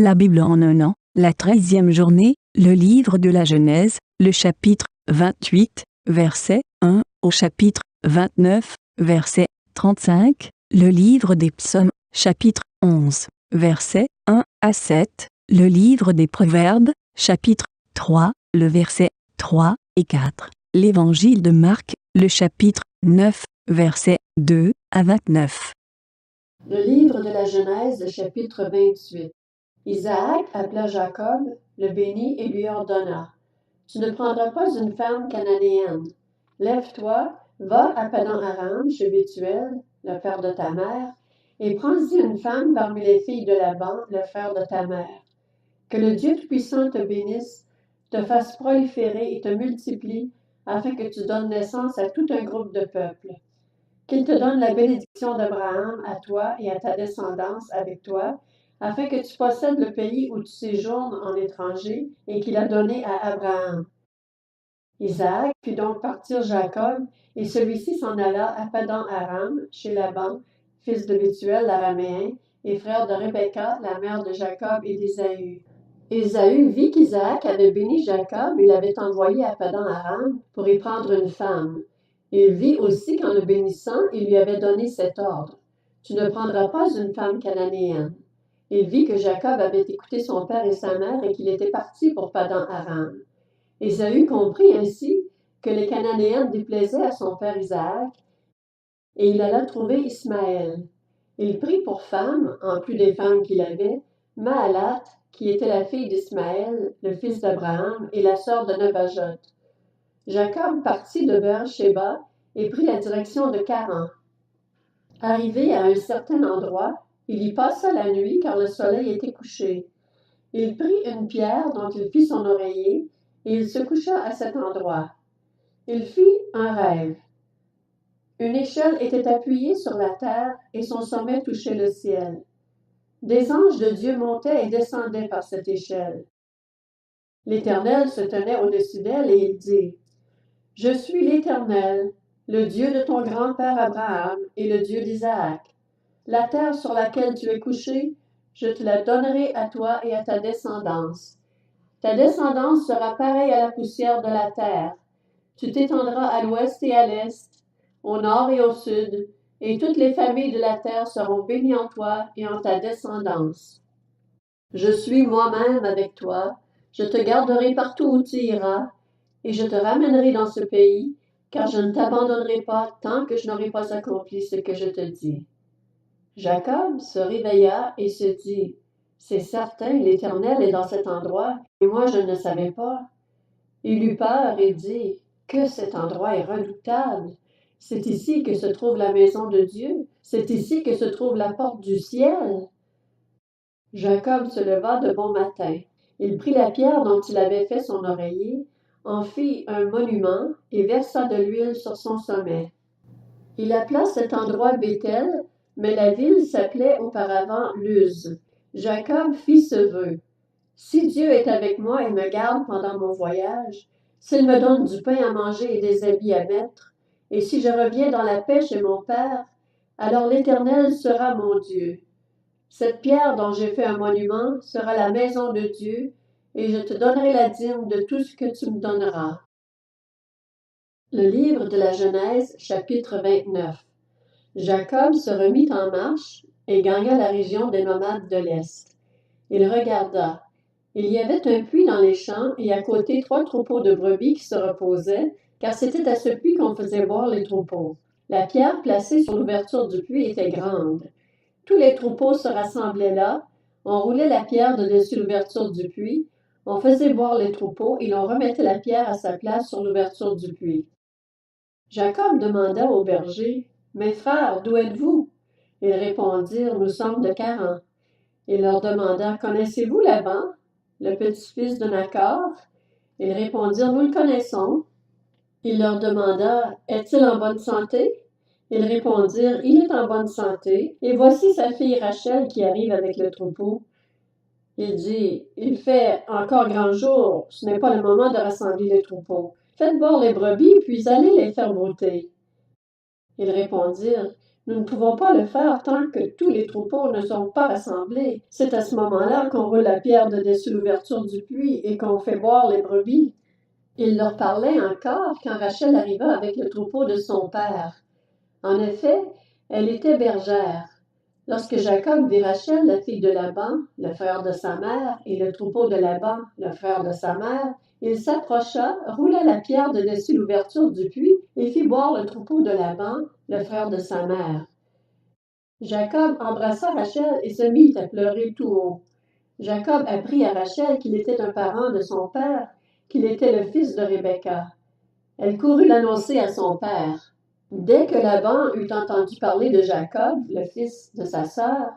La Bible en un an, la 13e journée, le livre de la Genèse, le chapitre 28, verset 1 au chapitre 29, verset 35, le livre des psaumes, chapitre 11, verset 1 à 7, le livre des proverbes, chapitre 3, le verset 3 et 4, l'évangile de Marc, le chapitre 9, verset 2 à 29. Le livre de la Genèse, chapitre 28. Isaac appela Jacob, le bénit et lui ordonna: Tu ne prendras pas une femme cananéenne. Lève-toi, va à Padan-Aram, chez Bethuel, le frère de ta mère, et prends-y une femme parmi les filles de Laban, le frère de ta mère. Que le Dieu Tout-Puissant te bénisse, te fasse proliférer et te multiplie, afin que tu donnes naissance à tout un groupe de peuples. Qu'il te donne la bénédiction d'Abraham à toi et à ta descendance avec toi, afin que tu possèdes le pays où tu séjournes en étranger et qu'il a donné à Abraham. Isaac fit donc partir Jacob, et celui-ci s'en alla à Padan-Aram, chez Laban, fils de Bethuel l'araméen, et frère de Rebecca, la mère de Jacob et d'Ésaü. Ésaü vit qu'Isaac avait béni Jacob et l'avait envoyé à Padan-Aram pour y prendre une femme. Il vit aussi qu'en le bénissant, il lui avait donné cet ordre: Tu ne prendras pas une femme cananéenne. Il vit que Jacob avait écouté son père et sa mère et qu'il était parti pour Padan-Aram. Ésaü comprit ainsi que les Cananéennes déplaisaient à son père Isaac, et il alla trouver Ismaël. Il prit pour femme, en plus des femmes qu'il avait, Mahalat, qui était la fille d'Ismaël, le fils d'Abraham, et la sœur de Nebajot. Jacob partit de Beer-Shéba et prit la direction de Charan. Arrivé à un certain endroit, il y passa la nuit car le soleil était couché. Il prit une pierre dont il fit son oreiller et il se coucha à cet endroit. Il fit un rêve. Une échelle était appuyée sur la terre et son sommet touchait le ciel. Des anges de Dieu montaient et descendaient par cette échelle. L'Éternel se tenait au-dessus d'elle et il dit: Je suis l'Éternel, le Dieu de ton grand-père Abraham et le Dieu d'Isaac. La terre sur laquelle tu es couché, je te la donnerai à toi et à ta descendance. Ta descendance sera pareille à la poussière de la terre. Tu t'étendras à l'ouest et à l'est, au nord et au sud, et toutes les familles de la terre seront bénies en toi et en ta descendance. Je suis moi-même avec toi, je te garderai partout où tu iras, et je te ramènerai dans ce pays, car je ne t'abandonnerai pas tant que je n'aurai pas accompli ce que je te dis. Jacob se réveilla et se dit: C'est certain, l'Éternel est dans cet endroit, et moi je ne le savais pas. Il eut peur et dit: Que cet endroit est redoutable! C'est ici que se trouve la maison de Dieu, c'est ici que se trouve la porte du ciel. Jacob se leva de bon matin. Il prit la pierre dont il avait fait son oreiller, en fit un monument et versa de l'huile sur son sommet. Il appela cet endroit Béthel, mais la ville s'appelait auparavant Luz. Jacob fit ce vœu: Si Dieu est avec moi et me garde pendant mon voyage, s'il me donne du pain à manger et des habits à mettre, et si je reviens dans la paix chez mon père, alors l'Éternel sera mon Dieu. Cette pierre dont j'ai fait un monument sera la maison de Dieu, et je te donnerai la dîme de tout ce que tu me donneras. Le livre de la Genèse, chapitre 29. Jacob se remit en marche et gagna la région des nomades de l'Est. Il regarda. Il y avait un puits dans les champs et à côté 3 troupeaux de brebis qui se reposaient, car c'était à ce puits qu'on faisait boire les troupeaux. La pierre placée sur l'ouverture du puits était grande. Tous les troupeaux se rassemblaient là, on roulait la pierre de dessus l'ouverture du puits, on faisait boire les troupeaux et l'on remettait la pierre à sa place sur l'ouverture du puits. Jacob demanda aux bergers: Mes frères, d'où êtes-vous? Ils répondirent: Nous sommes de Charan. Il leur demanda: Connaissez-vous Laban, le petit-fils de Nacor? Ils répondirent: Nous le connaissons. Il leur demanda: Est-il en bonne santé? Ils répondirent: Il est en bonne santé, et voici sa fille Rachel qui arrive avec le troupeau. Il dit: Il fait encore grand jour, ce n'est pas le moment de rassembler les troupeaux. Faites boire les brebis, puis allez les faire brouter. Ils répondirent: Nous ne pouvons pas le faire tant que tous les troupeaux ne sont pas rassemblés. C'est à ce moment-là qu'on roule la pierre de dessus l'ouverture du puits et qu'on fait boire les brebis. » Il leur parlait encore quand Rachel arriva avec le troupeau de son père. En effet, elle était bergère. Lorsque Jacob vit Rachel, la fille de Laban, le frère de sa mère, et le troupeau de Laban, le frère de sa mère, il s'approcha, roula la pierre de dessus l'ouverture du puits et fit boire le troupeau de Laban, le frère de sa mère. Jacob embrassa Rachel et se mit à pleurer tout haut. Jacob apprit à Rachel qu'il était un parent de son père, qu'il était le fils de Rebecca. Elle courut l'annoncer à son père. Dès que Laban eut entendu parler de Jacob, le fils de sa sœur,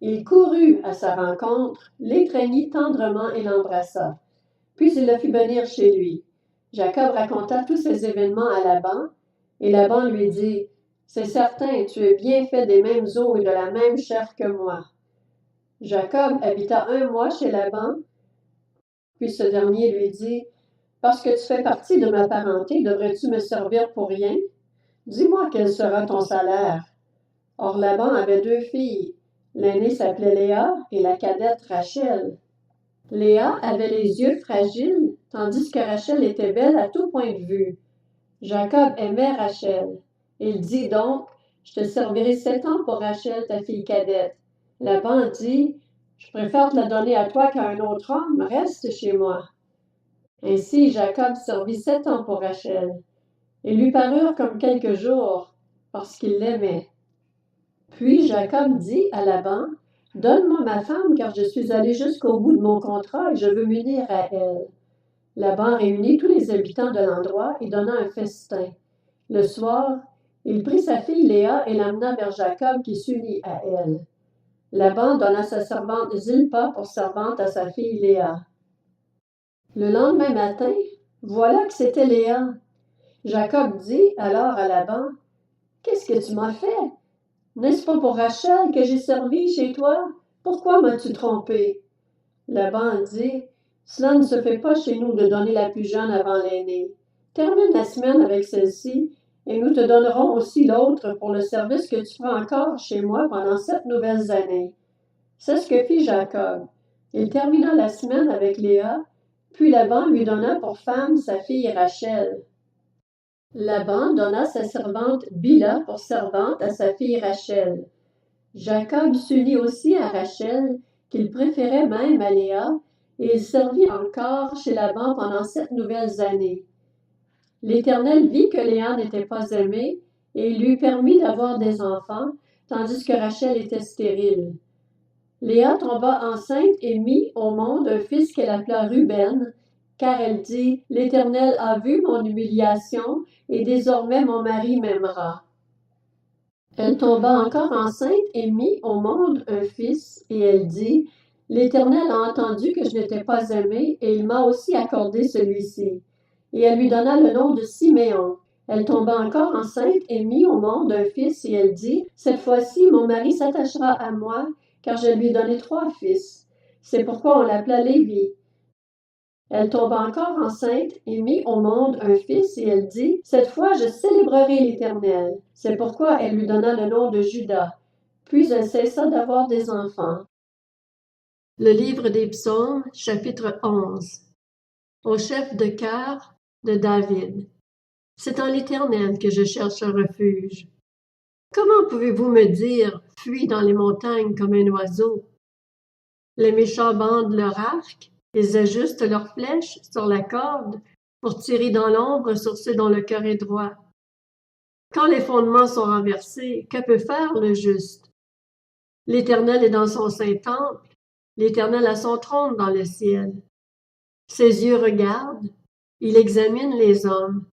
il courut à sa rencontre, l'étreignit tendrement et l'embrassa. Puis il le fit venir chez lui. Jacob raconta tous ces événements à Laban, et Laban lui dit, « C'est certain, tu es bien fait des mêmes os et de la même chair que moi. » Jacob habita 1 mois chez Laban, puis ce dernier lui dit, « Parce que tu fais partie de ma parenté, devrais-tu me servir pour rien? Dis-moi quel sera ton salaire. » Or Laban avait 2 filles. L'aînée s'appelait Léa et la cadette Rachel. Léa avait les yeux fragiles, tandis que Rachel était belle à tout point de vue. Jacob aimait Rachel. Il dit donc, « Je te servirai 7 ans pour Rachel, ta fille cadette. » Laban dit, « Je préfère te la donner à toi qu'à un autre homme, reste chez moi. » Ainsi Jacob servit 7 ans pour Rachel. Ils lui parurent comme quelques jours, parce qu'il l'aimait. Puis Jacob dit à Laban, « Donne-moi ma femme, car je suis allé jusqu'au bout de mon contrat et je veux m'unir à elle. » Laban réunit tous les habitants de l'endroit et donna un festin. Le soir, il prit sa fille Léa et l'amena vers Jacob qui s'unit à elle. Laban donna sa servante Zilpa pour servante à sa fille Léa. Le lendemain matin, voilà que c'était Léa. Jacob dit alors à Laban, « Qu'est-ce que tu m'as fait? N'est-ce pas pour Rachel que j'ai servi chez toi? Pourquoi m'as-tu trompé? » Laban dit, « Cela ne se fait pas chez nous de donner la plus jeune avant l'aînée. Termine la semaine avec celle-ci, et nous te donnerons aussi l'autre pour le service que tu feras encore chez moi pendant 7 nouvelles années. » C'est ce que fit Jacob. Il termina la semaine avec Léa, puis Laban lui donna pour femme sa fille Rachel. Laban donna sa servante Bila pour servante à sa fille Rachel. Jacob s'unit aussi à Rachel, qu'il préférait même à Léa, et il servit encore chez Laban pendant 7 nouvelles années. L'Éternel vit que Léa n'était pas aimée, et il lui permit d'avoir des enfants, tandis que Rachel était stérile. Léa tomba enceinte et mit au monde un fils qu'elle appela Ruben, car elle dit, « L'Éternel a vu mon humiliation, et désormais mon mari m'aimera. » Elle tomba encore enceinte et mit au monde un fils, et elle dit, « L'Éternel a entendu que je n'étais pas aimée, et il m'a aussi accordé celui-ci. » Et elle lui donna le nom de Siméon. Elle tomba encore enceinte et mit au monde un fils, et elle dit, « Cette fois-ci, mon mari s'attachera à moi, car je lui ai donné 3 fils. » C'est pourquoi on l'appela Lévi. Elle tomba encore enceinte et mit au monde un fils, et elle dit, « Cette fois, je célébrerai l'Éternel. » C'est pourquoi elle lui donna le nom de Juda. Puis elle cessa d'avoir des enfants. Le livre des Psaumes, chapitre 11. Au chef de chœur de David. C'est en l'Éternel que je cherche un refuge. Comment pouvez-vous me dire, « Fuis dans les montagnes comme un oiseau » ? Les méchants bandent leur arc, ils ajustent leurs flèches sur la corde pour tirer dans l'ombre sur ceux dont le cœur est droit. Quand les fondements sont renversés, que peut faire le juste? L'Éternel est dans son saint temple, l'Éternel a son trône dans le ciel. Ses yeux regardent, il examine les hommes.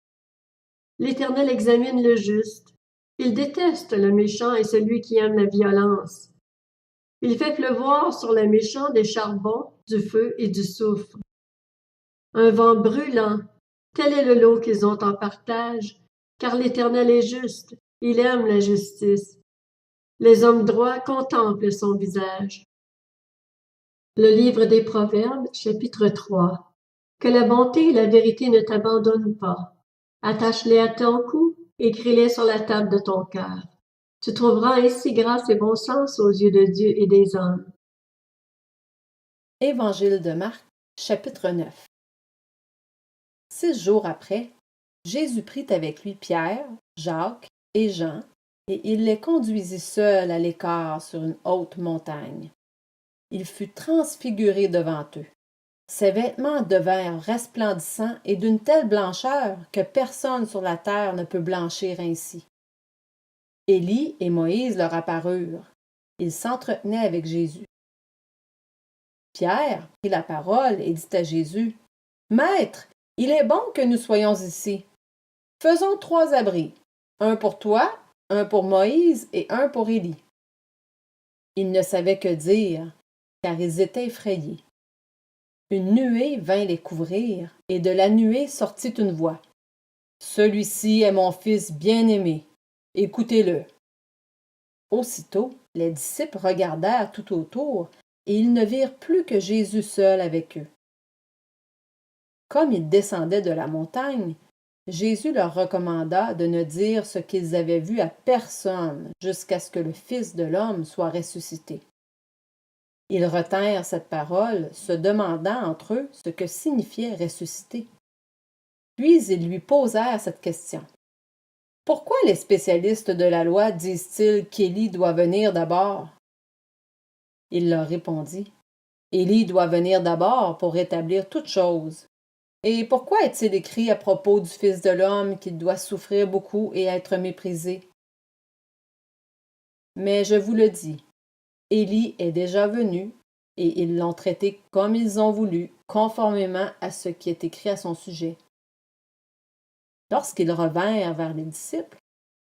L'Éternel examine le juste, il déteste le méchant et celui qui aime la violence. Il fait pleuvoir sur les méchants des charbons, du feu et du soufre. Un vent brûlant, tel est le lot qu'ils ont en partage, car l'Éternel est juste, il aime la justice. Les hommes droits contemplent son visage. Le livre des Proverbes, chapitre 3. Que la bonté et la vérité ne t'abandonnent pas. Attache-les à ton cou, écris-les sur la table de ton cœur. Tu trouveras ainsi grâce et bon sens aux yeux de Dieu et des hommes. Évangile de Marc, chapitre 9. 6 jours après, Jésus prit avec lui Pierre, Jacques et Jean, et il les conduisit seuls à l'écart sur une haute montagne. Il fut transfiguré devant eux. Ses vêtements devinrent resplendissants et d'une telle blancheur que personne sur la terre ne peut blanchir ainsi. Élie et Moïse leur apparurent. Ils s'entretenaient avec Jésus. Pierre prit la parole et dit à Jésus, « Maître, il est bon que nous soyons ici. Faisons 3 abris, un pour toi, un pour Moïse et un pour Élie. » Ils ne savaient que dire, car ils étaient effrayés. Une nuée vint les couvrir, et de la nuée sortit une voix. « Celui-ci est mon Fils bien-aimé, écoutez-le. » Aussitôt, les disciples regardèrent tout autour, et ils ne virent plus que Jésus seul avec eux. Comme ils descendaient de la montagne, Jésus leur recommanda de ne dire ce qu'ils avaient vu à personne jusqu'à ce que le Fils de l'homme soit ressuscité. Ils retinrent cette parole, se demandant entre eux ce que signifiait ressusciter. Puis ils lui posèrent cette question. « Pourquoi les spécialistes de la loi disent-ils qu'Élie doit venir d'abord? » Il leur répondit. « Élie doit venir d'abord pour rétablir toutes choses. Et pourquoi est-il écrit à propos du Fils de l'homme qu'il doit souffrir beaucoup et être méprisé? Mais je vous le dis, Élie est déjà venu, et ils l'ont traité comme ils ont voulu, conformément à ce qui est écrit à son sujet. » Lorsqu'ils revinrent vers les disciples,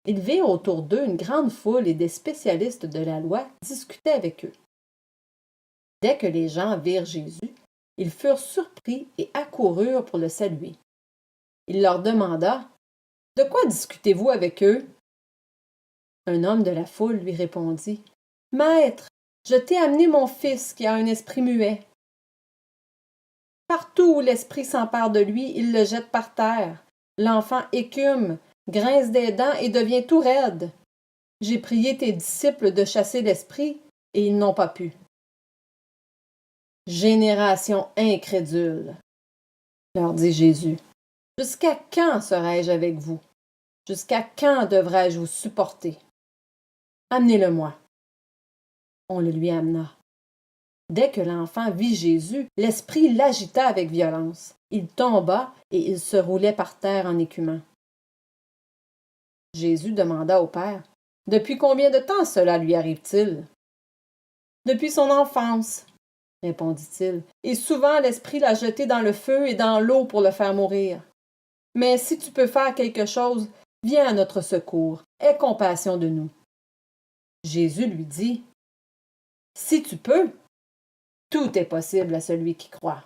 ils virent autour d'eux une grande foule et des spécialistes de la loi discutaient avec eux. Dès que les gens virent Jésus, ils furent surpris et accoururent pour le saluer. Il leur demanda, « De quoi discutez-vous avec eux? » Un homme de la foule lui répondit, « Maître, je t'ai amené mon fils qui a un esprit muet. Partout où l'esprit s'empare de lui, il le jette par terre. L'enfant écume, grince des dents et devient tout raide. J'ai prié tes disciples de chasser l'esprit, et ils n'ont pas pu. » Génération incrédule, leur dit Jésus, jusqu'à quand serai-je avec vous? Jusqu'à quand devrai-je vous supporter? Amenez-le-moi. On le lui amena. Dès que l'enfant vit Jésus, l'esprit l'agita avec violence. Il tomba et il se roulait par terre en écumant. Jésus demanda au Père, « Depuis combien de temps cela lui arrive-t-il? » « Depuis son enfance, » répondit-il, « et souvent l'esprit l'a jeté dans le feu et dans l'eau pour le faire mourir. Mais si tu peux faire quelque chose, viens à notre secours, aie compassion de nous. » Jésus lui dit, « Si tu peux, tout est possible à celui qui croit. »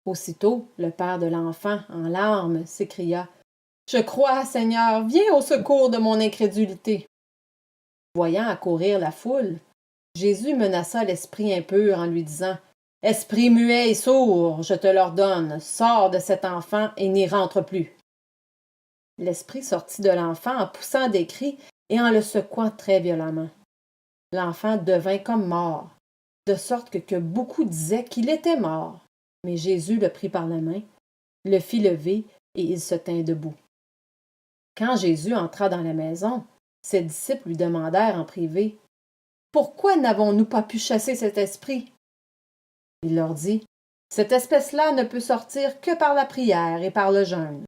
Aussitôt, le père de l'enfant, en larmes, s'écria, « Je crois, Seigneur, viens au secours de mon incrédulité. » Voyant accourir la foule, Jésus menaça l'esprit impur en lui disant, « Esprit muet et sourd, je te l'ordonne, sors de cet enfant et n'y rentre plus. » L'esprit sortit de l'enfant en poussant des cris et en le secouant très violemment. L'enfant devint comme mort, de sorte que beaucoup disaient qu'il était mort. Mais Jésus le prit par la main, le fit lever et il se tint debout. Quand Jésus entra dans la maison, ses disciples lui demandèrent en privé, « Pourquoi n'avons-nous pas pu chasser cet esprit? » Il leur dit, « Cette espèce-là ne peut sortir que par la prière et par le jeûne. »